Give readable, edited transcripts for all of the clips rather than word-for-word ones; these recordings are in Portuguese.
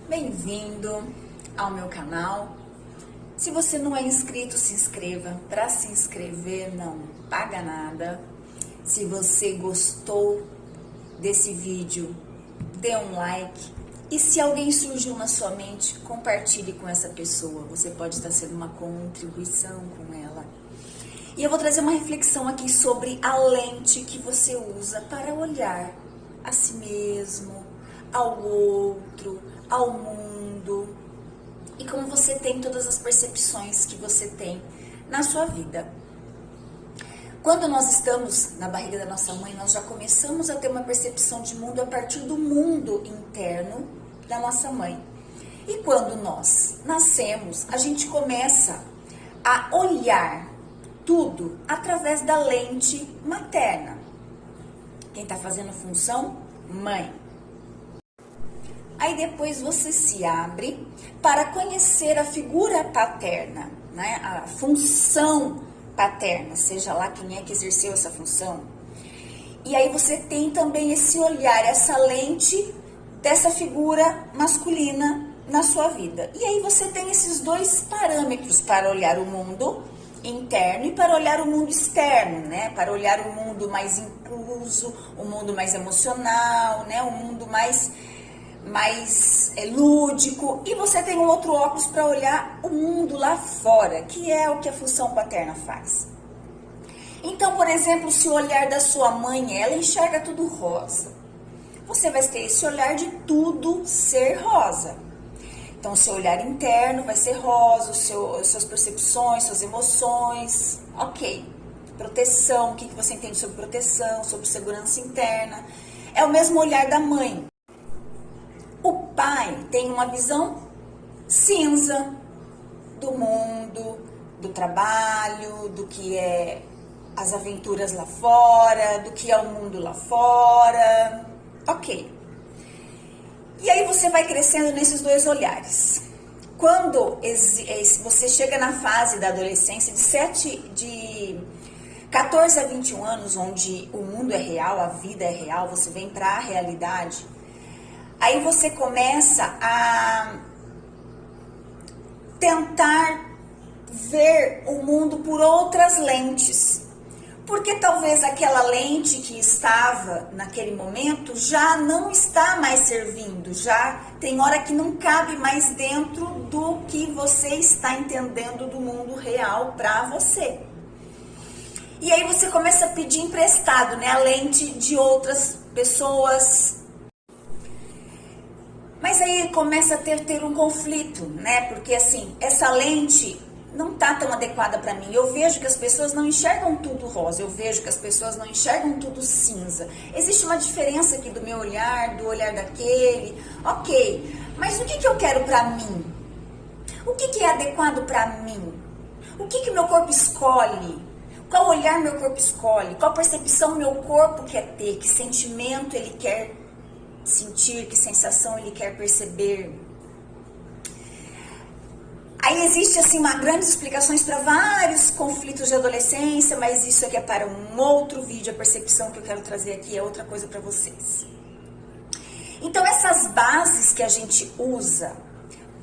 Bem-vindo ao meu canal. Se você não é inscrito, se inscreva. Para se inscrever não paga nada. Se você gostou desse vídeo, dê um like. E se alguém surgiu na sua mente, compartilhe com essa pessoa. Você pode estar sendo uma contribuição com ela. E eu vou trazer uma reflexão aqui sobre a lente que você usa para olhar a si mesmo, ao outro, ao mundo, e como você tem todas as percepções que você tem na sua vida. Quando nós estamos na barriga da nossa mãe, nós já começamos a ter uma percepção de mundo a partir do mundo interno da nossa mãe. E quando nós nascemos, a gente começa a olhar tudo através da lente materna. Quem está fazendo função? Mãe. Aí depois você se abre para conhecer a figura paterna, né? A função paterna, seja lá quem é que exerceu essa função. E aí você tem também esse olhar, essa lente dessa figura masculina na sua vida. E aí você tem esses dois parâmetros para olhar o mundo interno e para olhar o mundo externo, né? Para olhar o mundo mais incluso, o mundo mais emocional, né? O mundo mais lúdico, e você tem um outro óculos para olhar o mundo lá fora, que é o que a função paterna faz. Então, por exemplo, se o olhar da sua mãe, ela enxerga tudo rosa, você vai ter esse olhar de tudo ser rosa. Então, o seu olhar interno vai ser rosa, suas percepções, suas emoções, ok. Proteção, o que você entende sobre proteção, sobre segurança interna, é o mesmo olhar da mãe. O pai tem uma visão cinza do mundo, do trabalho, do que é as aventuras lá fora, do que é o mundo lá fora, ok. E aí você vai crescendo nesses dois olhares. Quando você chega na fase da adolescência, de 14 a 21 anos, onde o mundo é real, a vida é real, você vem para a realidade. Aí você começa a tentar ver o mundo por outras lentes. Porque talvez aquela lente que estava naquele momento já não está mais servindo, já tem hora que não cabe mais dentro do que você está entendendo do mundo real para você. E aí você começa a pedir emprestado, né, a lente de outras pessoas. Mas aí começa a ter um conflito, né? Porque assim, essa lente não tá tão adequada para mim. Eu vejo que as pessoas não enxergam tudo rosa, eu vejo que as pessoas não enxergam tudo cinza. Existe uma diferença aqui do meu olhar, do olhar daquele. Ok, mas o que eu quero para mim? O que é adequado para mim? O que meu corpo escolhe? Qual olhar meu corpo escolhe? Qual percepção meu corpo quer ter? Que sentimento ele quer sentir, que sensação ele quer perceber. Aí existe assim grandes explicações para vários conflitos de adolescência, mas isso aqui é para um outro vídeo. A percepção que eu quero trazer aqui é outra coisa para vocês. Então essas bases que a gente usa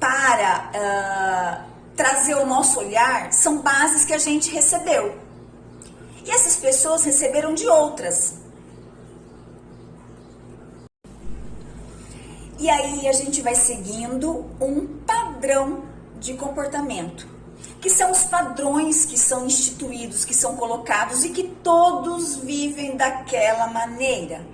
para trazer o nosso olhar são bases que a gente recebeu. E essas pessoas receberam de outras. E aí a gente vai seguindo um padrão de comportamento, que são os padrões que são instituídos, que são colocados e que todos vivem daquela maneira.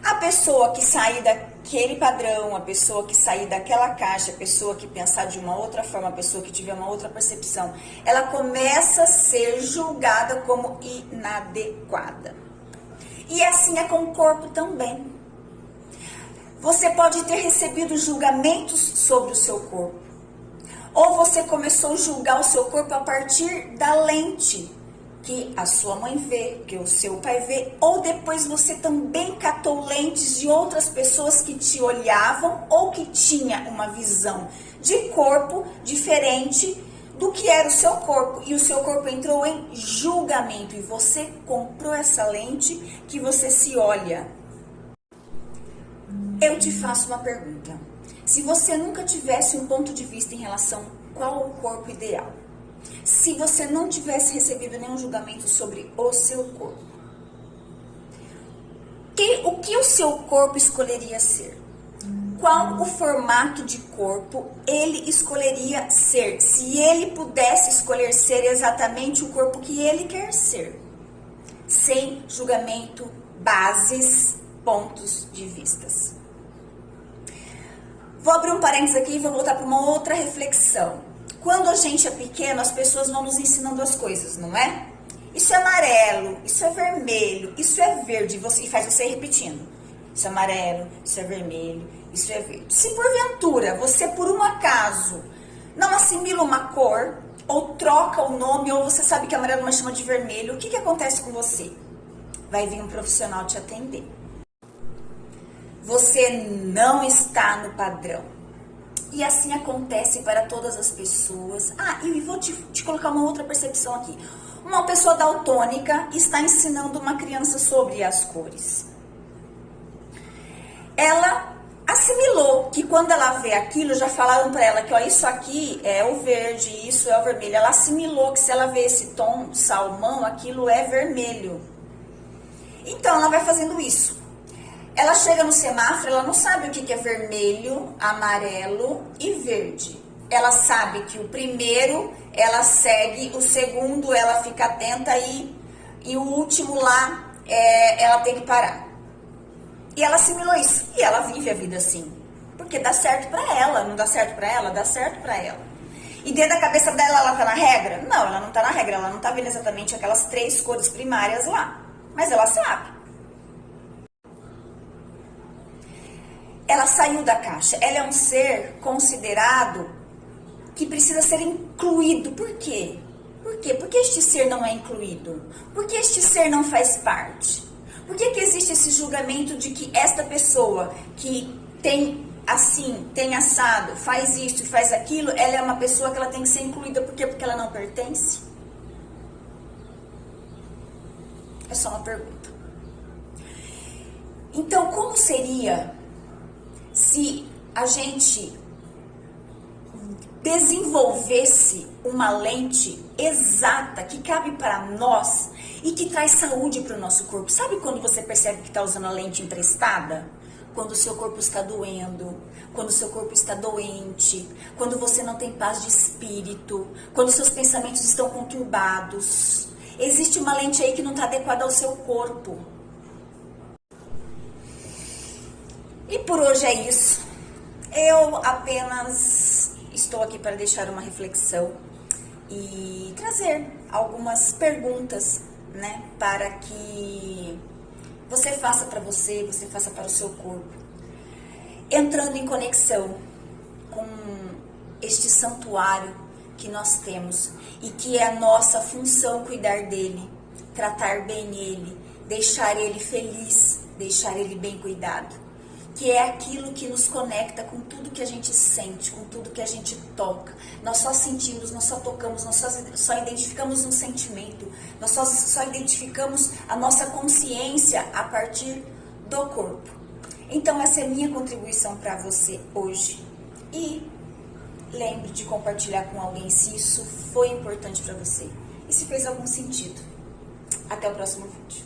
A pessoa que sair daquele padrão, a pessoa que sair daquela caixa, a pessoa que pensar de uma outra forma, a pessoa que tiver uma outra percepção, ela começa a ser julgada como inadequada. E assim é com o corpo também. Você pode ter recebido julgamentos sobre o seu corpo. Ou você começou a julgar o seu corpo a partir da lente que a sua mãe vê, que o seu pai vê. Ou depois você também catou lentes de outras pessoas que te olhavam ou que tinha uma visão de corpo diferente do que era o seu corpo. E o seu corpo entrou em julgamento. E você comprou essa lente que você se olha. Eu te faço uma pergunta. Se você nunca tivesse um ponto de vista em relação qual o corpo ideal, se você não tivesse recebido nenhum julgamento sobre o seu corpo, o que o seu corpo escolheria ser? Qual o formato de corpo ele escolheria ser? Se ele pudesse escolher ser exatamente o corpo que ele quer ser, sem julgamento, bases, pontos de vistas. Vou abrir um parênteses aqui e vou voltar para uma outra reflexão. Quando a gente é pequeno, as pessoas vão nos ensinando as coisas, não é? Isso é amarelo, isso é vermelho, isso é verde, e faz você repetindo. Isso é amarelo, isso é vermelho, isso é verde. Se porventura você, por um acaso, não assimila uma cor, ou troca o nome, ou você sabe que amarelo mas chama de vermelho, o que acontece com você? Vai vir um profissional te atender. Você não está no padrão. E assim acontece para todas as pessoas. E vou te colocar uma outra percepção aqui. Uma pessoa daltônica está ensinando uma criança sobre as cores. Ela assimilou que quando ela vê aquilo, já falaram para ela que isso aqui é o verde, isso é o vermelho. Ela assimilou que se ela vê esse tom salmão, aquilo é vermelho. Então ela vai fazendo isso. Ela chega no semáforo, ela não sabe o que é vermelho, amarelo e verde. Ela sabe que o primeiro ela segue, o segundo ela fica atenta e o último lá ela tem que parar. E ela assimilou isso. E ela vive a vida assim. Porque dá certo pra ela. Não dá certo pra ela? Dá certo pra ela. E dentro da cabeça dela, ela tá na regra? Não, ela não tá na regra. Ela não tá vendo exatamente aquelas 3 cores primárias lá. Mas ela sabe. Ela saiu da caixa. Ela é um ser considerado que precisa ser incluído. Por quê? Por quê? Por que este ser não é incluído? Por que este ser não faz parte? Por que existe esse julgamento de que esta pessoa que tem assim, tem assado, faz isso e faz aquilo, ela é uma pessoa que ela tem que ser incluída? Por quê? Porque ela não pertence? É só uma pergunta. Então, como seria se a gente desenvolvesse uma lente exata que cabe para nós e que traz saúde para o nosso corpo? Sabe quando você percebe que está usando a lente emprestada? Quando o seu corpo está doendo, quando o seu corpo está doente, quando você não tem paz de espírito, quando seus pensamentos estão conturbados. Existe uma lente aí que não está adequada ao seu corpo. E por hoje é isso. Eu apenas estou aqui para deixar uma reflexão e trazer algumas perguntas, né, para que você faça para você faça para o seu corpo, entrando em conexão com este santuário que nós temos e que é a nossa função cuidar dele, tratar bem ele, deixar ele feliz, deixar ele bem cuidado. Que é aquilo que nos conecta com tudo que a gente sente, com tudo que a gente toca. Nós só sentimos, nós só tocamos, nós só identificamos um sentimento, nós só identificamos a nossa consciência a partir do corpo. Então essa é a minha contribuição para você hoje. E lembre de compartilhar com alguém se isso foi importante para você e se fez algum sentido. Até o próximo vídeo.